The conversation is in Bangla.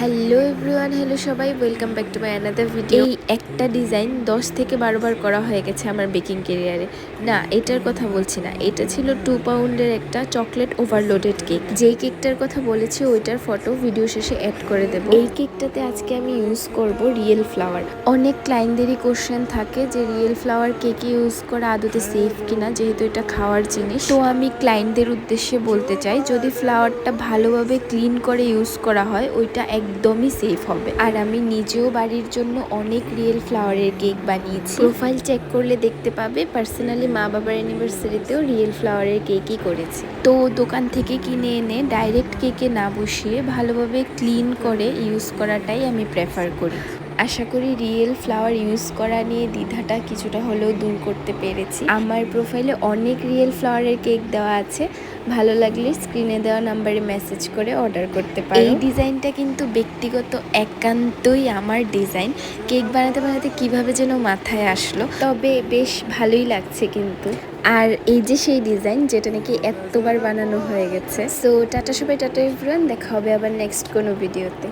হ্যালো এভরিওয়ান, হ্যালো সবাই, welcome back to my another video. এই একটা ডিজাইন 10 থেকে 12 বার করা হয়ে গেছে আমার বেকিং ক্যারিয়ারে। না, এটার কথা বলছি না, এটা ছিল 2 পাউন্ডের একটা চকলেট ওভারলোডেড কেক। যেই কেকটার কথা বলেছি ওইটার ফটো ভিডিও শেষে অ্যাড করে দেব। এই কেকটাতে আজকে আমি ইউজ করব রিয়েল ফ্লাওয়ার। অনেক ক্লায়েন্টদেরই কোশ্চেন থাকে যে রিয়েল ফ্লাওয়ার কেকে ইউজ করা আদতে সেফ কিনা, যেহেতু এটা খাওয়ার জিনিস। তো আমি ক্লায়েন্টদের উদ্দেশ্যে বলতে চাই, যদি ফ্লাওয়ারটা ভালোভাবে ক্লিন করে ইউজ করা হয় ওইটা একদমই সেফ হবে। আর আমি নিজেও বাড়ির জন্য অনেক রিয়েল ফ্লাওয়ারের কেক বানিয়েছি। প্রোফাইল চেক করলে দেখতে পাবে পার্সোনালি মা বাবার অ্যানিভার্সারিতেও রিয়েল ফ্লাওয়ারের কেকই করেছি। তো দোকান থেকে কিনে এনে ডাইরেক্ট কেকে না বসিয়ে ভালোভাবে ক্লিন করে ইউজ করাটাই আমি প্রেফার করি। আশা করি রিয়েল ফ্লাওয়ার ইউজ করা নিয়ে দ্বিধাটা কিছুটা হলেও দূর করতে পেরেছি। আমার প্রোফাইলে অনেক রিয়েল ফ্লাওয়ারের কেক দেওয়া আছে, ভালো লাগলে স্ক্রিনে দেওয়া নাম্বারে মেসেজ করে অর্ডার করতে পারো। এই ডিজাইনটা কিন্তু ব্যক্তিগত একান্তই আমার ডিজাইন। কেক বানাতে বানাতে কিভাবে যেন মাথায় আসলো, তবে বেশ ভালোই লাগছে কিন্তু। আর এই যে সেই ডিজাইন যেটা নাকি এতবার বানানো হয়ে গেছে। সো টাটা সবাই, টাটা এভরিওয়ান, দেখা হবে আবার নেক্সট কোনো ভিডিওতে।